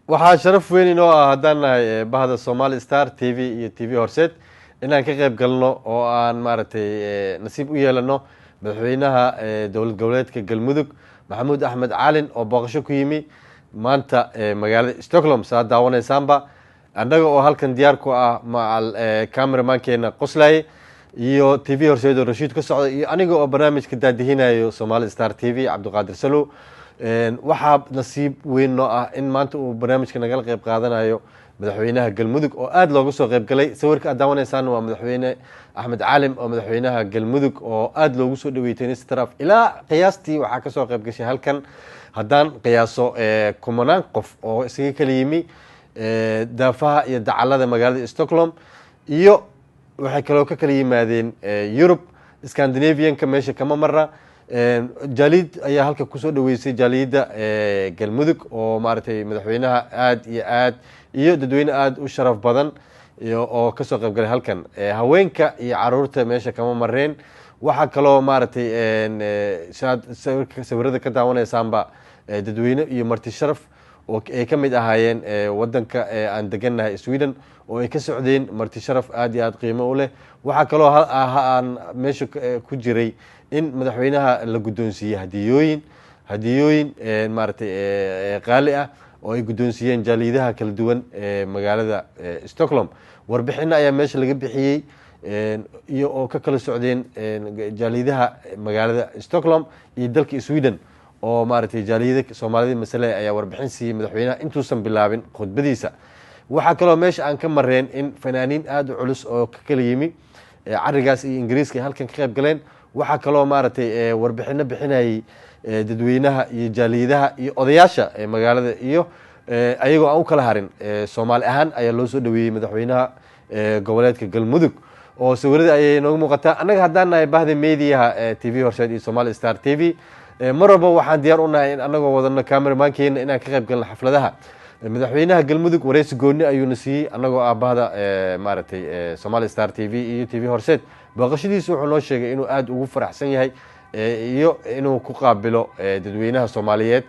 waxaa sharaf weyn inoo ah haddaan nahay bahda Somali Star TV iyo TV Horseed inaan ka qayb galno oo aan maaragtay nasiib u yeelano madaxweynaha dowlad goboleedka Galmudug Maxamuud Axmed Caalin oo booqasho ku yimi maanta magaalada Stockholm saa daawanaysaanba annaga oo halkan diyaar ku ah macal cameramankeena qoslay iyo TV Horseed oo Rashid ka socda iyo aniga oo barnaamijka daadihinayo Somali Star TV Cabdiqaadir Salo waxaa nasiib weyn noo ah in maanta uu barnaamijka nagala qayb qaadanayo madaxweynaha Galmudug oo aad looga soo qayb galay sawirka aad daawanaysan waa madaxweyne Axmed Caalin oo madaxweynaha Galmudug oo aad loogu soo dhaweeyay Instagram ilaa qiyaastii waxa ka soo qayb gashay halkan haddaan qiyaaso kumanaan qof oo isaga kala yimi daafaha iyo dacalada magaalada Stockholm iyo waxay kaloo ka kala yimaadeen Europe Scandinavian-ka meesha kama marra jaalid ayaa halka ku soo dhaweysay jaaliyada Galmudug oo maartay madaxweynaha aad iyo dadweyne aad u sharaf badan oo ka soo qayb galay halkan haweenka iyo caruurta meesha kama mareen waxa kaloo maartay sawirada ka daawanaysaanba dadweyne iyo marti sharaf oo ay ka mid ahaayeen wadanka aan deganahay Sweden oo ay ka socdeen marti sharaf aad iyo aad qiimo u leh waxa kaloo aan meesha ku jiray in madaxweynaha la guddoonsiiyay hadiyooyin maartay qaali ah oo ay guddoonsiiyeen jaaliyadaha kala duwan magaalada Stockholm warbixin ayaa meesha laga bixiyay iyo oo ka kala socdeen jaaliyadaha magaalada Stockholm iyo dalka Sweden oo maartay jaaliyada Soomaalida mas'ale ayaa warbixin siiyay madaxweynaha intuusan bilaabin khudbadiisa waxa kaloo meesha aan ka mareen in fanaaniin aad u culus oo ka kala yimi carigaas iyo Ingiriiska halkan ka qayb galeen waxa kaloo maartay warbixino bixinayay dadweynaha iyo jaaliyadaha iyo odayaasha magaalada iyo ayagoo aan u kala harin Soomaali ahaan ayaa loo soo dhaweeyay madaxweynaha goboleedka Galmudug oo sawirada ayay noogu muuqataa annaga haddaan nahay bahda meediyaha TV Horseed iyo Somali Star TV marwalba waxaan diyaar u nahay in annagoo wadano cameramankeena inaan ka qayb galno xafladaha madaxweynaha Galmudug wareysi gooni ayuu siiyay annagoo bahda maartay Somali Star TV iyo TV Horseed booqashadiisu wuxuu noo sheegay inuu aad ugu faraxsan yahay iyo inuu ku qaabilo dadweynaha Soomaaliyeed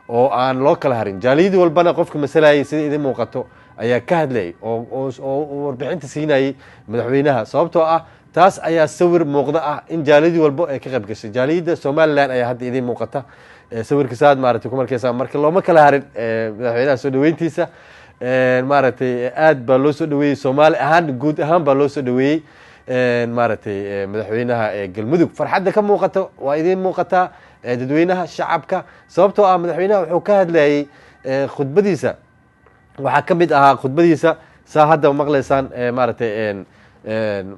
oo aan loo kala harin jaaliyad walbana qofka masalayay sida idin muuqato ayaa ka hadlay oo warbixinta siinayay madaxweynaha sababtoo ah taas ayaa sawir muuqda ah in jaaliyad walba ay ka qayb gashay jaaliyada Soomaaliland ayaa hadda idin muuqata sawirka saad maartay ku markaysa marka looma kala harin madaxweynaha soo dhaweyntiisa maartay aad baa loo soo dhaweeyay Soomaali ahaan guud ahaan baa loo soo dhaweeyay maartay madaxweynaha Galmudug farxadda ka muuqato waa idin muuqata dadweynaha shacabka sababtoo ah madaxweynaha wuxuu ka hadlayay khudbadiisa waxa ka mid ahaa khudbadiisa saa hadda maqlaysaan maartay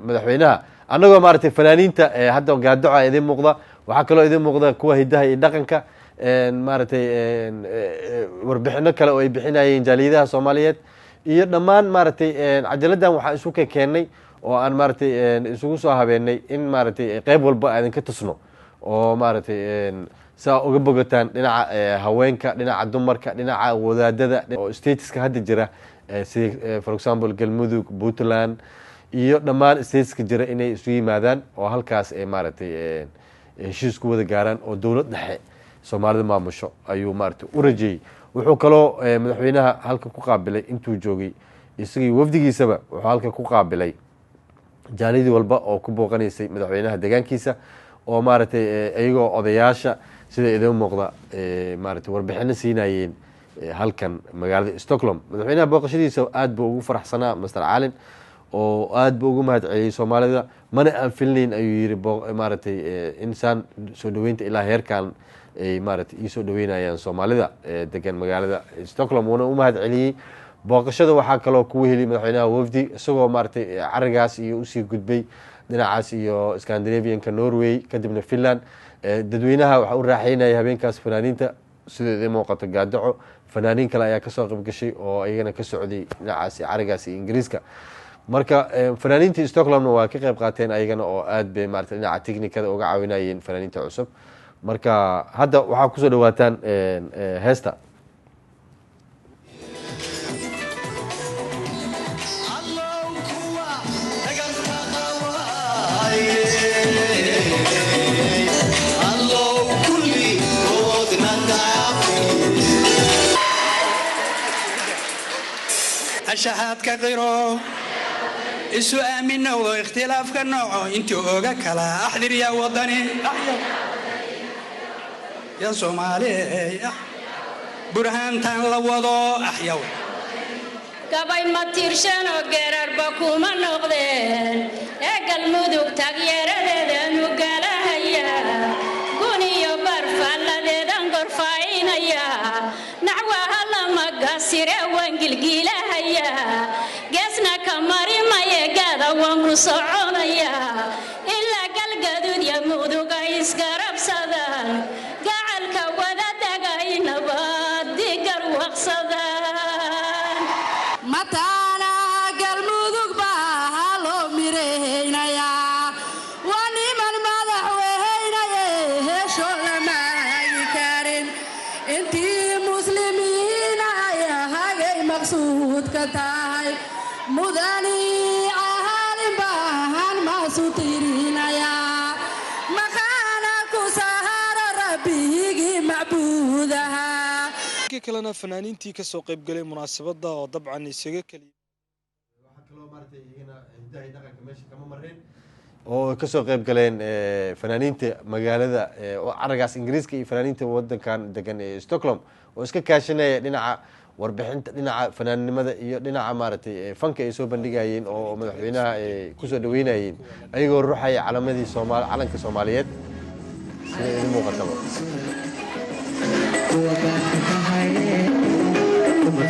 madaxweynaha annagoo maartay fanaaniinta hadda gaadooca idin muuqda waxa kaloo idin muuqda kuwa hidaha iyo dhaqanka maartay warbixino kale oo ay bixinayeen jaaliyadaha Soomaaliyeed iyo dhammaan maartay cajaladan waxa isu keenay oo aan maartay isugu soo habeenay in maartay qayb walba aan ka tusno oo maartay saa uga bogataan dhinaca haweenka dhinaca dumarka dhinaca wadaadada oo stateska hadda jira sida for example Galmudug Puntland iyo dhammaan stateska jira inay isu yimaadaan oo halkaas ay maartay heshiis ku wada gaaraan oo dawlad dhexe Soomaalida maamusho ayuu maartay u rajay wuxuu kaloo madaxweynaha halka ku qaabilay intuu joogay isagii wafdigiisaba wuxuu halka ku qaabilay jaaliyad walba oo ku booqanaysay madaxweynaha deegaankiisa oo maartay ayagoo odayaasha sida idin muuqda maartay warbixino siinayeen halkan magaalada Stockholm madaxweynaha booqashadiisa aad buu ugu faraxsanaa Mr. Caalin oo aad buu ugu mahadceliyay Soomaalida mana aan filnayn ayuu yiri maartay insaan soo dhaweynta ilaa heerkan ay maartay soo dhaweynayaan Soomaalida degan magaalada Stockholm wana u mahadceliyay booqashada waxa kaloo ku weheli madaxweynaha wafdi isagoo maartay carigaas iyo u sii gudbay dhinacaas iyo Scandinavian-ka Norway kadibna Finland dadweynaha waxa uu raaxaynayay habeenkaas fanaaniinta sida idin muuqato gaadaco fanaaniin kale ayaa ka soo qayb gashay oo ayagana ka socday dhinacaas carigaas Ingiriiska marka fanaaniinta Stockholm waa ka qayb qaateen ayagana oo aad bay maartay dhinaca technical uga caawinayeen fanaaniinta cusub marka hadda waxa ku soo dhawaataan heesta shahaad ka qiro isu aamino oo ikhtilaafka nooco intii ooga kala axdir ya wadani ya Soomaaliya burhaantan la wado axyaw gabay ma tiirshano geerarba kuma noqdeen ee galmudug taageeradeedanu galahaya guniyo barfalladeedan gorfaynaya nacwaha lama gasire waan gilgilahaya geesna ka mari maye gada waan ku soconaya ilaa galgaduud ya muduga isgarabsadaan gacalka wada dagaynaba digar waqsadaan mataana galmudug baa loo mireynaya waniman madaxweynaye hesho lama hagi karin intii muslimiina ay hagay maqsuud ka tahay mudani ahalin baahan maasu tirinaya maqaana ku sahara rabbigii macbuudaha kalena fanaaniintii ka soo qayb galay munaasabada oo dabcan isaga kaliya waxa kale oo maartay iyana hidaha dhaqanka meesha kama mareen oo ka soo qayb galeen fanaaniinta magaalada oo aragaas Ingiriiska iyo fanaaniinta wadankan degan ee Stockholm oo iska kaashanaya dhinaca warbixinta dhinaca fanaannimada iyo dhinaca maartay fanka ay soo bandhigayeen oo madaxweynaha ku soo dhaweynayeen ayagoo ruuxaya calamadii calanka Soomaaliyeed sida ay muuqataba We're back to the high end.